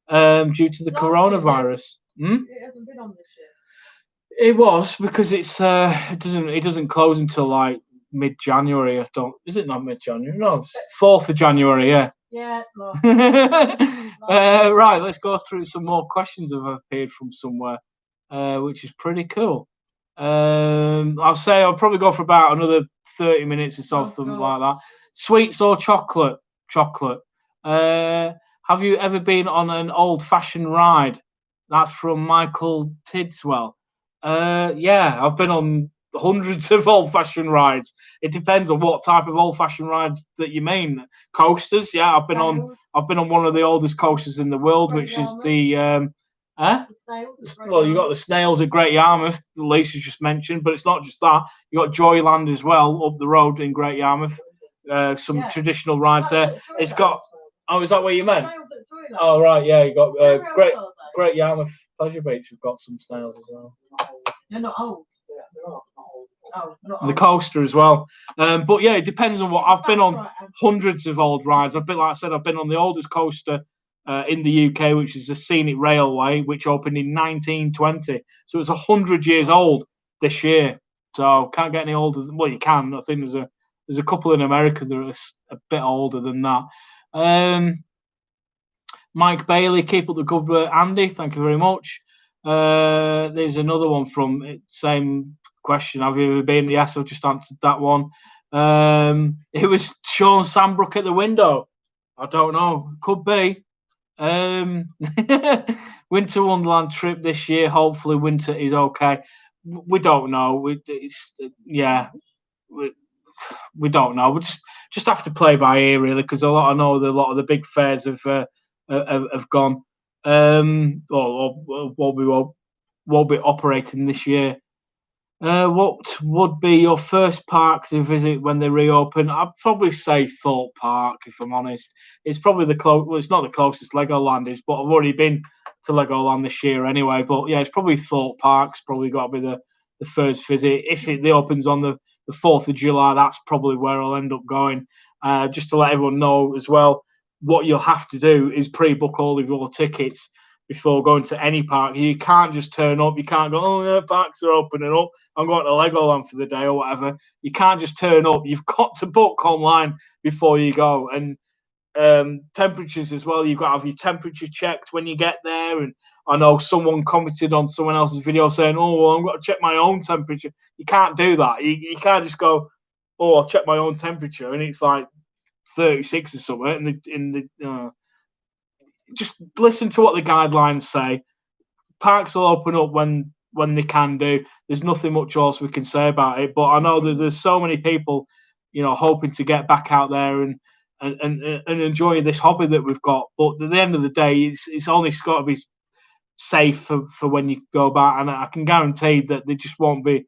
due to the coronavirus. It hasn't been on this year. It was because it doesn't close until like mid-January. Is it not mid-January? No, 4th of January. Yeah. Yeah. Right. Let's go through some more questions that have appeared from somewhere, which is pretty cool. I'll say I'll probably go for about another 30 minutes or something like that. Sweets or chocolate? Chocolate. Have you ever been on an old-fashioned ride? That's from Michael Tidswell. Yeah, I've been on hundreds of old-fashioned rides. It depends on what type of old-fashioned rides that you mean. Coasters, yeah, I've been on one of the oldest coasters in the world, which is the well, you got the snails at Great Yarmouth, Lisa just mentioned, but it's not just that. You got Joyland as well up the road in Great Yarmouth. Some traditional rides there. It's got. Oh, is that what you meant? Oh, right, yeah. You got Great Yarmouth Pleasure Beach. We've got some snails as well. They're not old. The coaster as well. But yeah, it depends on what. I've been on hundreds of old rides. I've been on the oldest coaster in the UK, which is the Scenic Railway, which opened in 1920. So it's 100 years old this year. So can't get any older. Well, you can. I think there's a couple in America that are a bit older than that. Mike Bailey, keep up the good work, Andy. Thank you very much. There's another one from same question. Have you ever been? Yes, I've just answered that one. It was Sean Sambrook at the window. I don't know. Could be. Winter Wonderland trip this year. Hopefully, winter is okay. We don't know. We don't know. We just have to play by ear, really, because a lot of the big fairs have gone. Or won't be operating this year. What would be your first park to visit when they reopen? I'd probably say Thorpe Park, if I'm honest. It's probably it's not the closest Legoland is, but I've already been to Legoland this year anyway. But yeah, it's probably Thorpe Park. It's probably got to be the first visit. If it opens on the 4th of July, that's probably where I'll end up going. Just to let everyone know as well, what you'll have to do is pre-book all of your tickets before going to any park. You can't just turn up. You can't go, oh, yeah, parks are opening up. I'm going to Legoland for the day or whatever. You can't just turn up. You've got to book online before you go. And temperatures as well. You've got to have your temperature checked when you get there. And I know someone commented on someone else's video saying, oh, well, I've got to check my own temperature. You can't do that. You can't just go, oh, I'll check my own temperature. And it's like 36 or something. Just listen to what the guidelines say. Parks will open up when they can do. There's nothing much else we can say about it. But I know that there's so many people, hoping to get back out there and enjoy this hobby that we've got. But at the end of the day, it's only got to be safe for when you go back. And I can guarantee that there won't be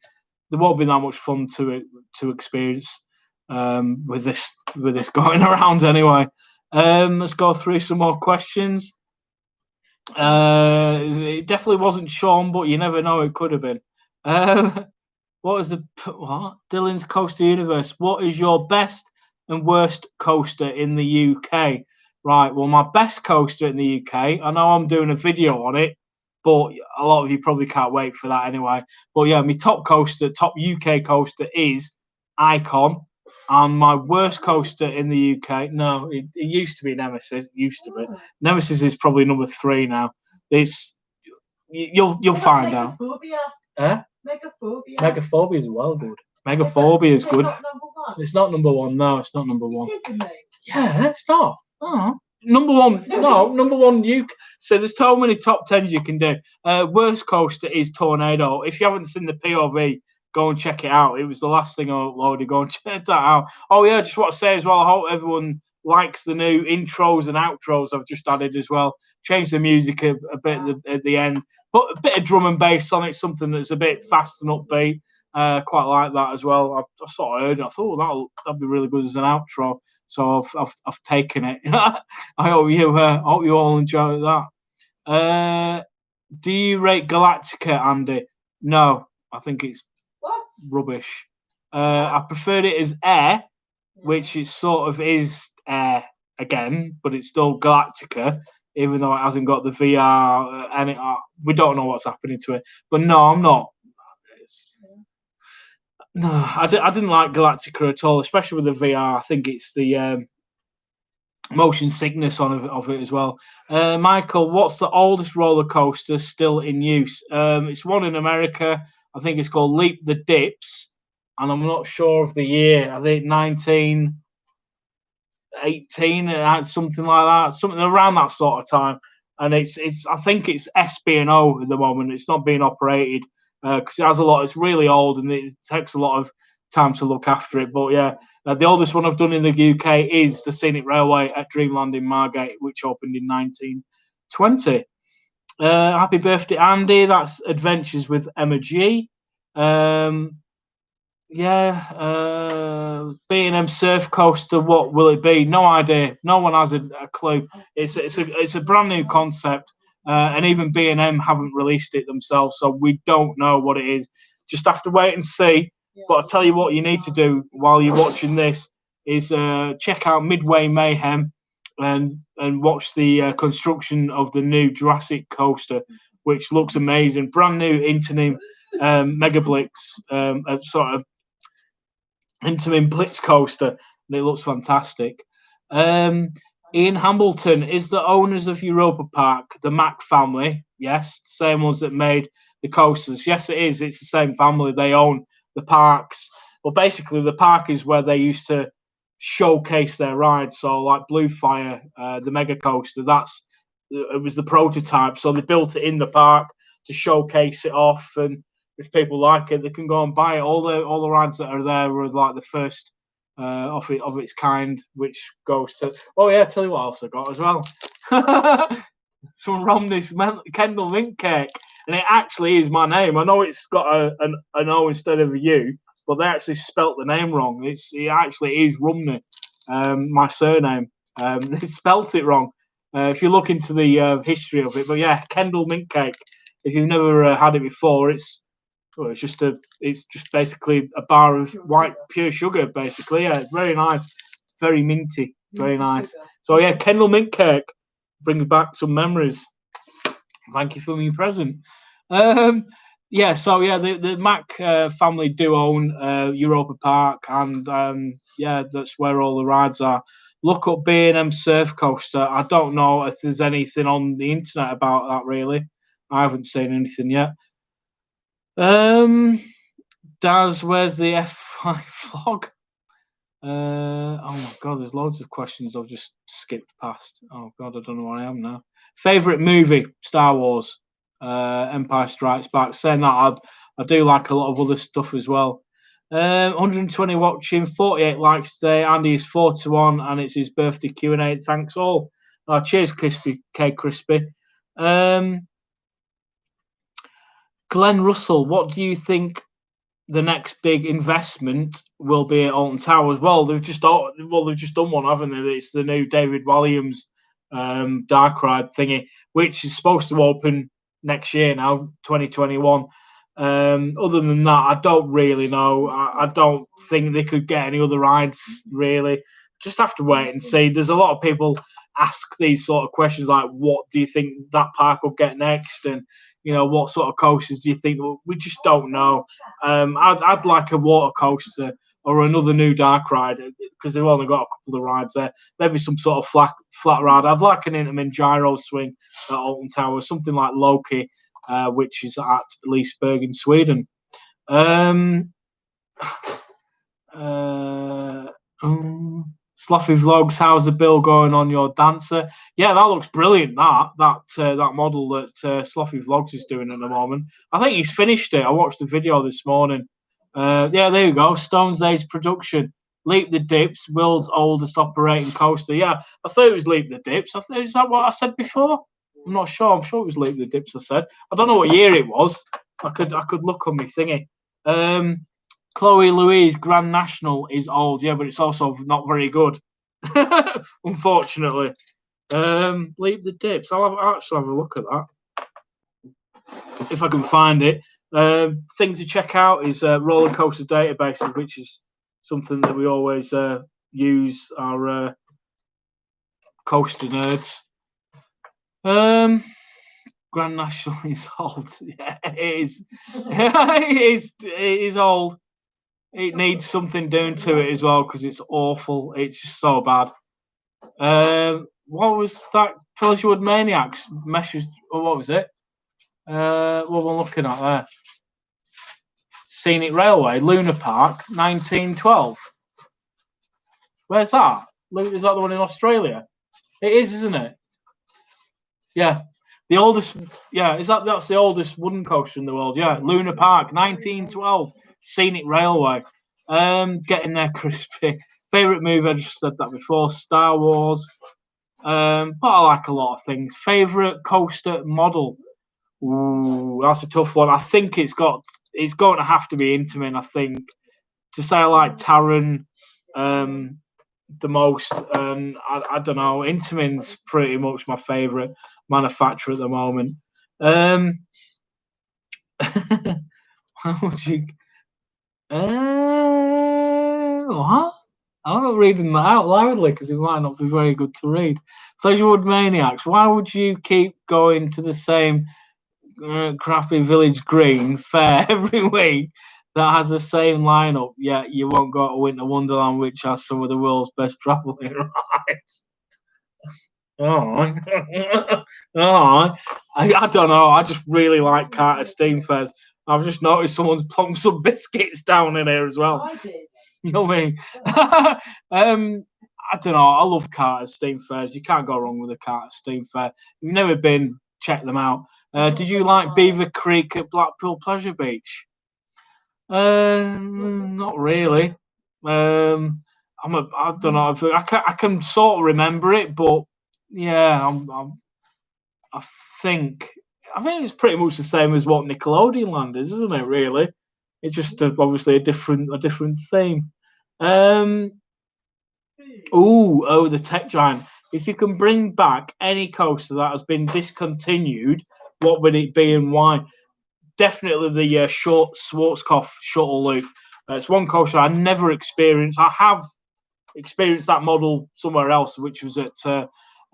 that much fun to experience with this going around anyway. Let's go through some more questions. It definitely wasn't Sean, but you never know, it could have been. What is Dylan's Coaster Universe? What is your best and worst coaster in the UK? Right, well, my best coaster in the UK, I know I'm doing a video on it, but a lot of you probably can't wait for that anyway. But yeah, my top UK coaster is Icon. And my worst coaster in the UK, no, it used to be Nemesis. Nemesis is probably number 3 now. You'll find out. Megaphobia is well good. Megaphobia is good. It's not number 1. No, it's not number 1. Yeah, it's not. Oh. Number 1. No, number 1. So there's so many top 10s you can do. Worst coaster is Tornado. If you haven't seen the POV, go and check it out. It was the last thing I uploaded. Go and check that out. Oh yeah, just want to say as well, I hope everyone likes the new intros and outros I've just added as well. Changed the music a bit at the end. Put a bit of drum and bass on it, something that's a bit fast and upbeat. Quite like that as well. I sort of heard it. I thought, that'd be really good as an outro. So I've taken it. I hope you all enjoy that. Do you rate Galactica, Andy? No, I think it's rubbish. I preferred it as Air, which it sort of is Air again, but it's still Galactica, even though it hasn't got the VR and we don't know what's happening to it. But no, I'm not. No, I didn't like Galactica at all, especially with the VR. I think it's the motion sickness of it as well. Michael, what's the oldest roller coaster still in use? It's one in America. I think it's called Leap the Dips, and I'm not sure of the year. I think 1918, something like that, something around that sort of time. And it's I think it's SB&O at the moment. It's not being operated because it has a lot. It's really old and it takes a lot of time to look after it. But yeah, the oldest one I've done in the UK is the Scenic Railway at Dreamland in Margate, which opened in 1920. Happy birthday, Andy. That's Adventures with Emma G. B&M Surf Coaster, what will it be? No idea. No one has a clue. It's a brand new concept, and even B&M haven't released it themselves, so we don't know what it is. Just have to wait and see. But I'll tell you what you need to do while you're watching this is check out Midway Mayhem and watch the construction of the new Jurassic Coaster, which looks amazing. Brand new Interim Mega Blitz, sort of Interim Blitz coaster, and it looks fantastic. Ian Hambleton, is the owners of Europa Park the Mack family? Yes, the same ones that made the coasters. Yes, it is. It's the same family. They own the parks. Well, basically, the park is where they used to showcase their rides. So, like Blue Fire, the mega coaster, it was the prototype. So they built it in the park to showcase it off, and if people like it, they can go and buy it. All the rides that are there were like the first of its kind, which goes to. Oh yeah, tell you what else I got as well. Some Romney's Kendal mint cake, and it actually is my name. I know it's got an O instead of a U, but they actually spelt the name wrong. It actually is Romney, my surname. They spelt it wrong. If you look into the history of it, but yeah, Kendal mint cake. If you've never had it before, it's just basically a bar of white pure sugar, basically. Yeah, it's very nice, very minty. Very nice. So yeah, Kendal mint cake brings back some memories. Thank you for your present. Yeah, so yeah, the Mac family do own Europa Park, and yeah, that's where all the rides are. Look up B&M Surf Coaster. I don't know if there's anything on the internet about that really. I haven't seen anything yet. Daz, where's the F5 vlog? Oh my god, there's loads of questions I've just skipped past. Oh god, I don't know where I am now. Favorite movie? Star Wars, Empire Strikes Back. Saying that, I do like a lot of other stuff as well. 120 watching, 48 likes today. Andy is 4-1, and it's his birthday Q&A. Thanks all. Cheers, Crispy K Crispy. Glenn Russell, what do you think the next big investment will be at Alton Towers? Well, they've just done one, haven't they? It's the new David Walliams dark ride thingy, which is supposed to open next year now, 2021. Other than that, I don't really know. I don't think they could get any other rides really. Just have to wait and see. There's a lot of people ask these sort of questions like, what do you think that park will get next? And what sort of coasters do you think? We just don't know. I'd like a water coaster or another new dark ride because they've only got a couple of rides there. Maybe some sort of flat ride. I'd like an Intamin gyro swing at Alton Towers, something like Loki, which is at Leesburg in Sweden. Sloppy Vlogs, how's the bill going on your dancer? Yeah, that looks brilliant. That model that Sloppy Vlogs is doing at the moment. I think he's finished it. I watched the video this morning. Yeah, there you go. Stones Age production. Leap the Dips, world's oldest operating coaster. Yeah, I thought it was Leap the Dips. Is that what I said before? I'm not sure. I'm sure it was Leap the Dips. I said. I don't know what year it was. I could look on my thingy. Chloe Louise, Grand National is old, yeah, but it's also not very good, unfortunately. Leap the Dips. I'll actually have a look at that if I can find it. Thing to check out is Rollercoaster databases, which is something that we always use our coaster nerds. Grand National is old. Yeah, it is. It is old. It needs something doing to it as well because it's awful. It's just so bad. What was that? Pleasurewood Maniacs meshes. Or what was it? What we're looking at there? Scenic Railway, Luna Park, 1912. Where's that? Is that the one in Australia? It is, isn't it? Yeah. The oldest. Yeah, that's the oldest wooden coaster in the world? Yeah, Luna Park, 1912. Scenic Railway. Getting there, Crispy. Favorite movie, I just said that before, Star Wars. But I like a lot of things. Favorite coaster model. Ooh, that's a tough one. I think it's going to have to be Intamin, I think. To say I like Taron the most, and I don't know, Intamin's pretty much my favorite manufacturer at the moment. How would you what? I'm not reading that out loudly because it might not be very good to read. Pleasurewood Maniacs, why would you keep going to the same crappy Village Green fair every week that has the same lineup, yet you won't go to Winter Wonderland, which has some of the world's best travelling rides? I don't know. I just really like Carter Steam Fairs. I've just noticed someone's plumped some biscuits down in here as well. I did. You know what I mean? I don't know. I love Carter Steam Fairs. You can't go wrong with a Carter Steam Fair. If you've never been, check them out. Did you like Beaver Creek at Blackpool Pleasure Beach? Not really. I don't know. I can sort of remember it, but yeah, I think it's pretty much the same as what Nickelodeon Land is, isn't it? Really, it's just obviously a different theme. The Tech Giant. If you can bring back any coaster that has been discontinued, what would it be and why? Definitely the short Schwarzkopf shuttle loop. It's one coaster I never experienced. I have experienced that model somewhere else, which was at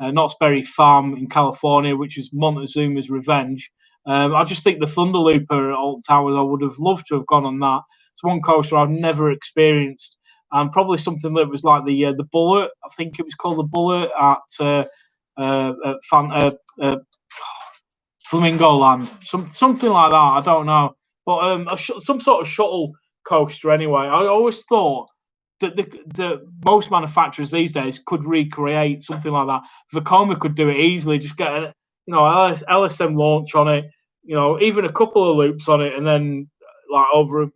Knott's Berry Farm in California, which was Montezuma's Revenge. I just think the Thunder Looper at Alton Towers, I would have loved to have gone on that. It's one coaster I've never experienced, and probably something that was like the Bullet. I think it was called the Bullet at Flamingo Land, something like that. I don't know, but some sort of shuttle coaster anyway. I always thought that the most manufacturers these days could recreate something like that. Vekoma could do it easily. Just get a LSM launch on it, even a couple of loops on it, and then like over an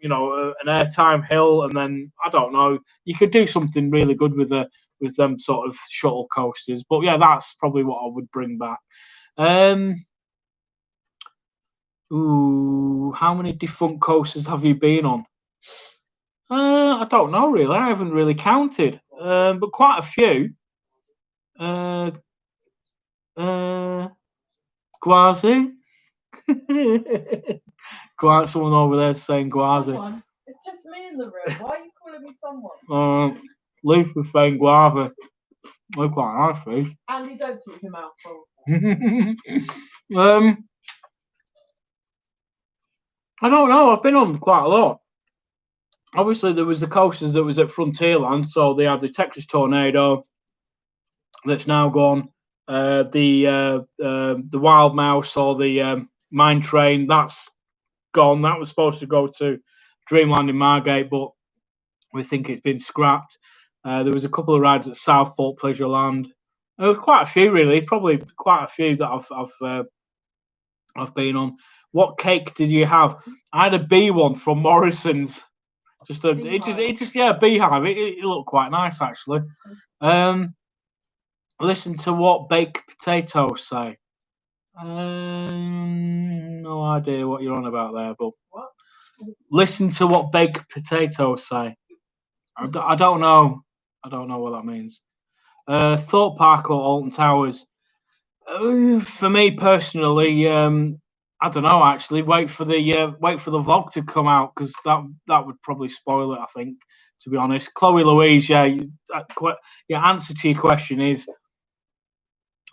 airtime hill, and then I don't know. You could do something really good with them sort of shuttle coasters. But yeah, that's probably what I would bring back. How many defunct coasters have you been on? I don't know really. I haven't really counted, but quite a few. Gwazi. Someone over there saying Gwazi. Someone? It's just me in the room. Why are you calling me someone? Leaf was saying Guava. Look quite nice fish. Andy, don't talk your mouth full. I don't know. I've been on quite a lot. Obviously, there was the coasters that was at Frontierland, so they had the Texas Tornado that's now gone. The Wild Mouse or the Mine Train, that's gone. That was supposed to go to Dreamland in Margate, but we think it's been scrapped. There was a couple of rides at Southport Pleasureland. There was quite a few, really. Probably quite a few that I've been on. What cake did you have? I had a bee one from Morrison's. A beehive. It looked quite nice actually. Listen to what baked potatoes say. No idea what you're on about there, but what? Listen to what baked potatoes say. I don't know. I don't know what that means. Thorpe Park or Alton Towers? For me personally, I don't know. Actually, wait for the vlog to come out because that would probably spoil it. I think, to be honest. Chloe Louise, your answer to your question is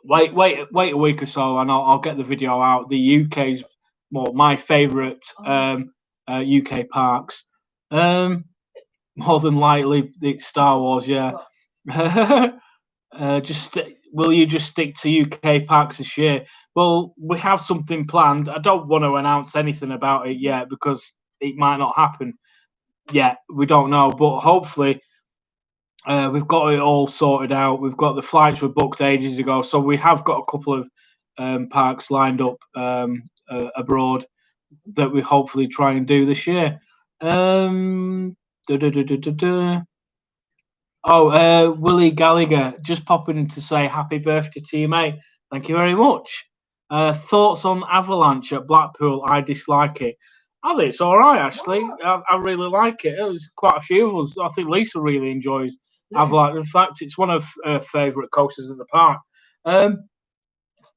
wait a week or so, and I'll get the video out. The UK's my favourite UK parks. More than likely, it's Star Wars. Yeah. Will you just stick to UK parks this year? Well, we have something planned. I don't want to announce anything about it yet because it might not happen yet. We don't know, but hopefully we've got it all sorted out. We've got the flights were booked ages ago, so we have got a couple of parks lined up abroad that we hopefully try and do this year. Willie Gallagher just popping in to say happy birthday to you, mate. Thank you very much. Thoughts on Avalanche at Blackpool? I dislike it. I think it's all right, actually. I really like it. It was quite a few of us. I think Lisa really enjoys Avalanche. In fact, it's one of her favourite coasters at the park.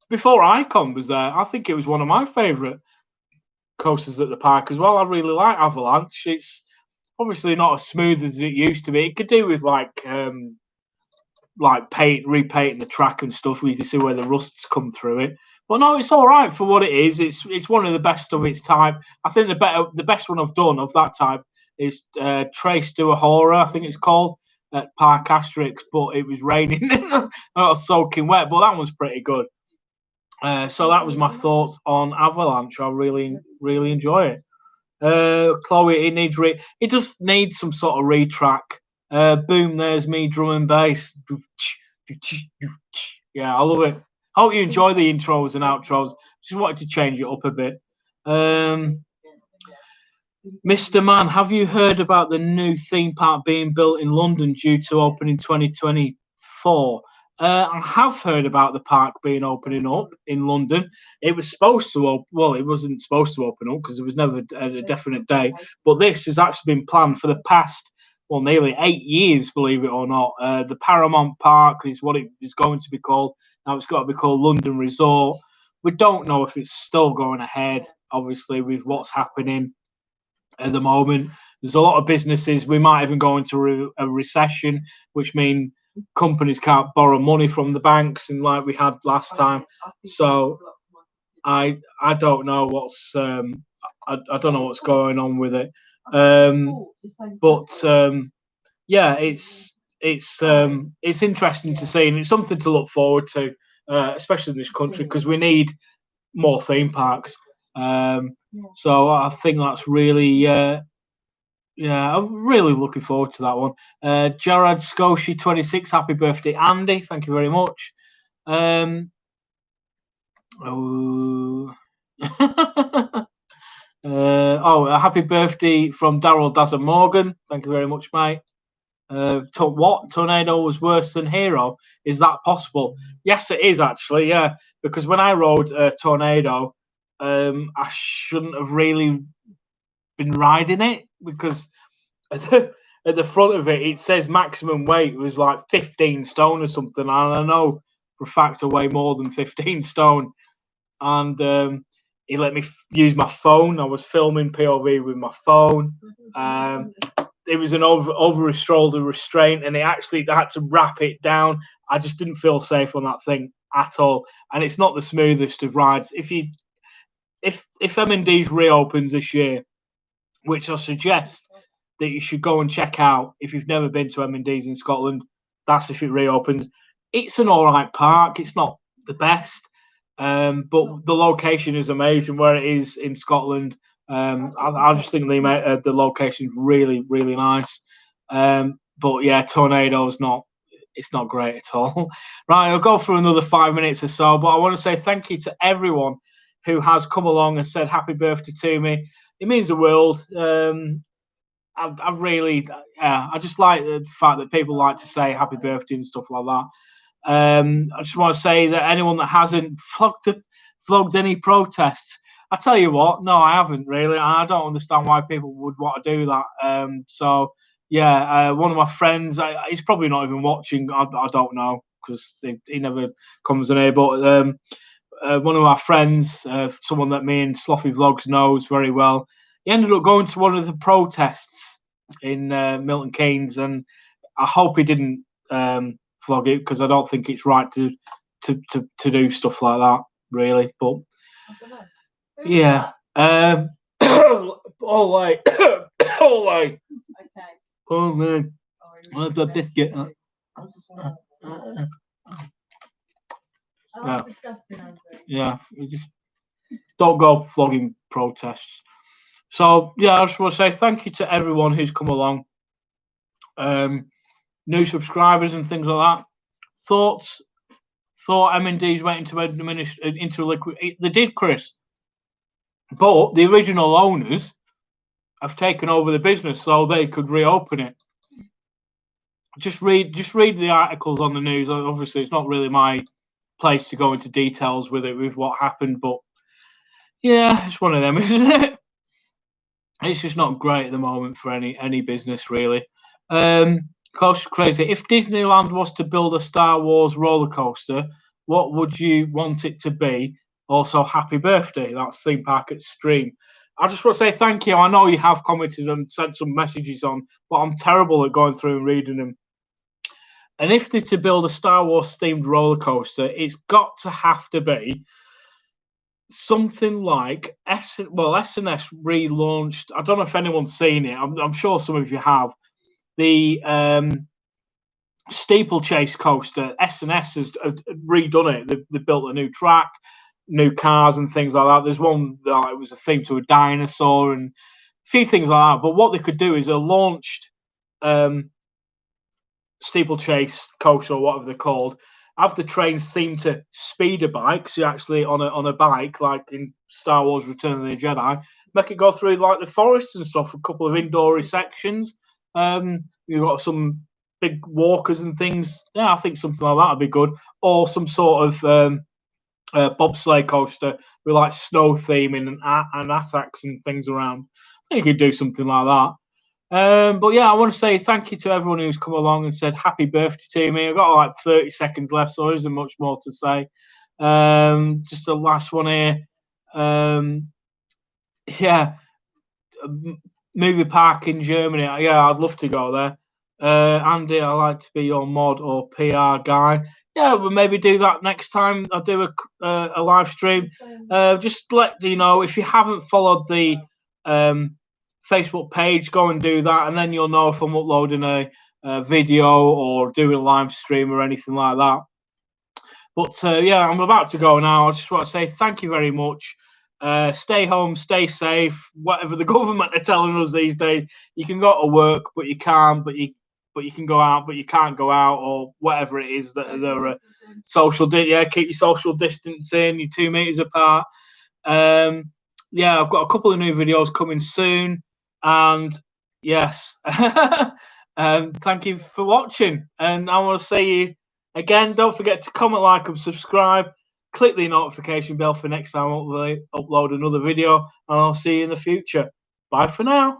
Before Icon was there, I think it was one of my favourite coasters at the park as well. I really like Avalanche. It's obviously not as smooth as it used to be. It could do with repainting the track and stuff, where you can see where the rusts come through it. But no, it's all right for what it is. It's one of the best of its type. I think the best one I've done of that type is Trace to a Horror, I think it's called, at Park Asterix, but it was raining. I was soaking wet, but that one's pretty good. So that was my thoughts on Avalanche. I really, really enjoy it. Chloe, it just needs some sort of retrack. Boom, there's me drum and bass. Yeah, I love it. Hope you enjoy the intros and outros. Just wanted to change it up a bit. Mr. Man, have you heard about the new theme park being built in London due to open in 2024? I have heard about the park opening up in London. It was supposed to open. Well, it wasn't supposed to open up because there was never a definite date. But this has actually been planned for the past, nearly 8 years, believe it or not. The Paramount Park is what it is going to be called. Now it's got to be called London Resort. We don't know if it's still going ahead, obviously, with what's happening at the moment. There's a lot of businesses. We might even go into a recession, which means companies can't borrow money from the banks, and like we had last time. So I don't know what's I don't know what's going on with it. Yeah, it's interesting to see, and it's something to look forward to, especially in this country, because we need more theme parks. So I think that's really, yeah, I'm really looking forward to that one. Gerard Scotia 26, happy birthday, Andy. Thank you very much. Oh, a happy birthday from Daryl Dazza Morgan. Thank you very much, mate. What tornado was worse than Hero? Is that possible? Yes, it is actually. Yeah, because when I rode a tornado, I shouldn't have really been riding it, because at the front of it, it says maximum weight was like 15 stone or something, and I know for a fact I weigh more than 15 stone. And he let me use my phone. I was filming POV with my phone. It was an over shoulder restraint, and it actually had to wrap it down. I just didn't feel safe on that thing at all, and it's not the smoothest of rides. If M&D's reopens this year, which I suggest that you should go and check out if you've never been to M&D's in Scotland, that's if it reopens. It's an all right park. It's not the best, but the location is amazing where it is in Scotland. I just think the location's really, really nice. But yeah, tornado's it's not great at all. Right, I'll go for another 5 minutes or so, but I want to say thank you to everyone who has come along and said happy birthday to me. It means the world. I really, I just like the fact that people like to say happy birthday and stuff like that. I just want to say that anyone that hasn't vlogged any protests, I tell you what, no, I haven't really. I don't understand why people would want to do that. So yeah, one of my friends, he's probably not even watching. I don't know, because he never comes in here. But one of my friends, someone that me and Sloppy Vlogs knows very well, he ended up going to one of the protests in Milton Keynes, and I hope he didn't vlog it, because I don't think it's right to do stuff like that, really. But yeah, all like okay. Oh man, the biscuit. Yeah. Disgusting, Andrew. Yeah, you just don't go vlogging protests. So yeah, I just want to say thank you to everyone who's come along. New subscribers and things like that. Thought M&D's went into liquid. They did, Chris, but the original owners have taken over the business so they could reopen it. Just read the articles on the news. Obviously, it's not really my place to go into details with what happened, but yeah, it's one of them, isn't it? It's just not great at the moment for any business, really. Close to crazy. If Disneyland was to build a Star Wars roller coaster, what would you want it to be? Also, happy birthday. That's Theme Park at Stream. I just want to say thank you. I know you have commented and sent some messages on, but I'm terrible at going through and reading them. And if they're to build a Star Wars themed roller coaster, it's got to have to be something like S&S relaunched. I don't know if anyone's seen it. I'm sure some of you have. The steeplechase coaster, S&S has redone it. They built a new track, new cars and things like that. There's one that it was a theme to a dinosaur and a few things like that. But what they could do is a launched steeplechase coaster, or whatever they're called, have the trains themed to speeder bikes. You're actually on a bike, like in Star Wars Return of the Jedi. Make it go through like the forest and stuff, a couple of indoor sections. You've got some big walkers and things. Yeah, I think something like that would be good. Or some sort of bobsleigh coaster with like snow theming and attacks and things around. I think you could do something like that. But yeah, I want to say thank you to everyone who's come along and said happy birthday to me. I've got like 30 seconds left, so there isn't much more to say. Just the last one here. Yeah, movie park in Germany. Yeah, I'd love to go there. Andy, I like to be your mod or PR guy. Yeah, we'll maybe do that next time I do a live stream. Just let you know, if you haven't followed the Facebook page, go and do that, and then you'll know if I'm uploading a video or doing a live stream or anything like that. But yeah, I'm about to go now. I just want to say thank you very much. Stay home, stay safe. Whatever the government are telling us these days, you can go to work, but you can't. But you can go out, but you can't go out, or whatever it is that they're keep your social distancing, you're 2 meters apart. Yeah, I've got a couple of new videos coming soon, and yes, thank you for watching, and I want to see you again. Don't forget to comment, like, and subscribe. Click the notification bell for next time I upload another video, and I'll see you in the future. Bye for now.